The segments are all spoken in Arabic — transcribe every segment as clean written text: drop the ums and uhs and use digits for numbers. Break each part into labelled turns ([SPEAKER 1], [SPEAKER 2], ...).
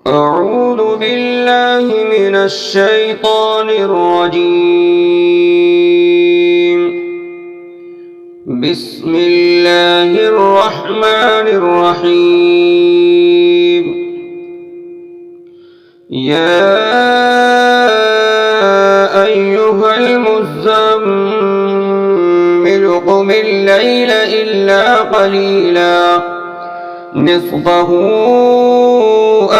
[SPEAKER 1] أعوذ بالله من الشيطان الرجيم. بسم الله الرحمن الرحيم. يا أيها المزمل قم الليل إلا قليلا نصفه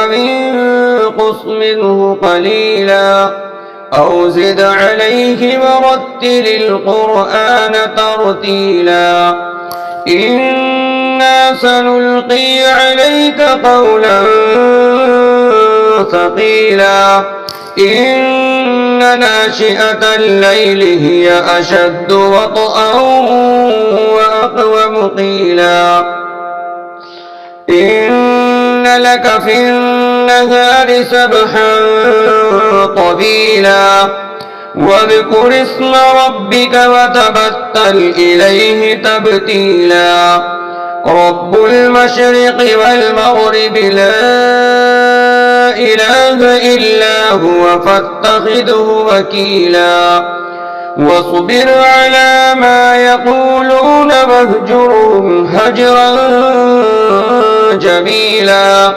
[SPEAKER 1] أو انقص منه قليلا أو زد عليه ورتل القرآن ترتيلا إنا سنلقي عليك قولا ثقيلا إن ناشئة الليل هي أشد وطئا وأقوم قيلا إن لك في النهار سبحا طويلا واذكر اسم ربك وتبتل إليه تبتيلا رب المشرق والمغرب لا إله إلا هو فاتخذه وكيلا واصبر على ما يقولون واهجرهم هجرا جميلا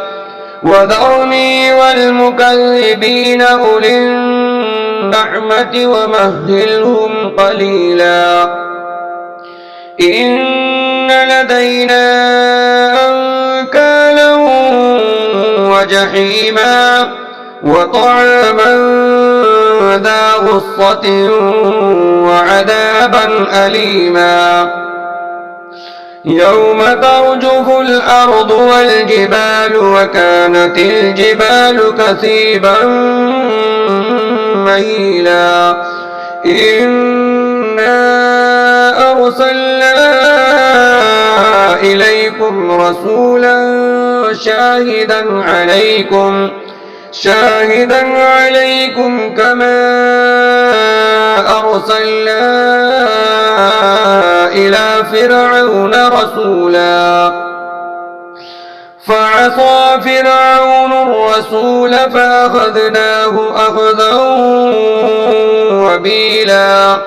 [SPEAKER 1] وذرني والمكذبين أولي النعمة ومهلهم قليلا إن لدينا أنكالا وجحيما وطعاما ذا غصة وعذابا أليما يوم ترجف الأرض والجبال وكانت الجبال كثيبا مهيلا إنا أرسلنا إليكم رسولا شاهدا عليكم كما أرسلنا إلى فرعون رسولا فعصى فرعون الرسول فأخذناه أخذا وبيلا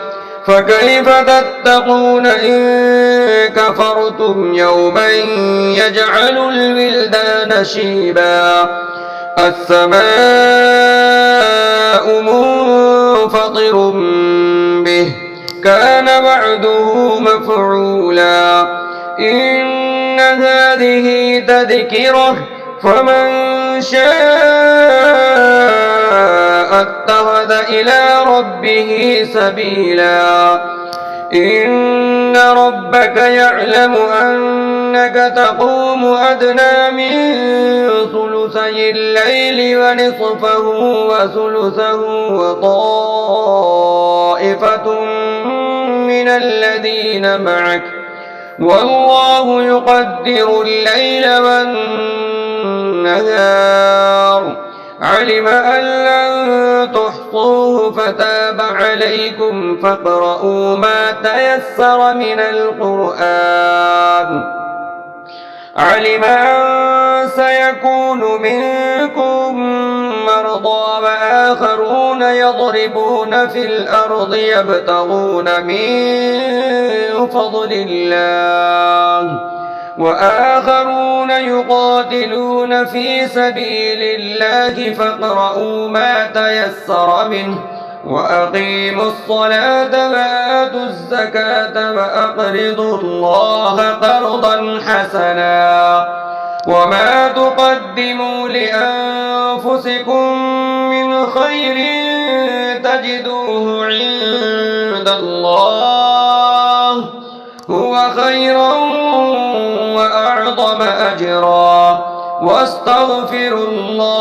[SPEAKER 1] فكيف تتقون إن كفرتم يوما يجعل الولدان شيبا السماء منفطر به كان وعده مفعولا إن هذه تذكرة فمن شاء اتخذ إلى ربه سبيلا إن ربك يعلم أنك تقوم أدنى من ثلثي الليل ونصفه وثلثه وطائفة من الذين معك والله يقدر الليل والنهار علم أن لن تحصوه فتاب عليكم فاقرؤوا ما تيسر من القرآن علم أن سيكون منكم مرضى وآخرون يضربون في الأرض يبتغون من فضل الله وآخرون يقاتلون في سبيل الله فاقرؤوا ما تيسر منه وأقيموا الصلاة وآتوا الزكاة وأقرضوا الله قرضا حسنا وما تقدموا لأنفسكم من خير تجدوه عند الله هو خيرا وأعظم أجرا واستغفروا الله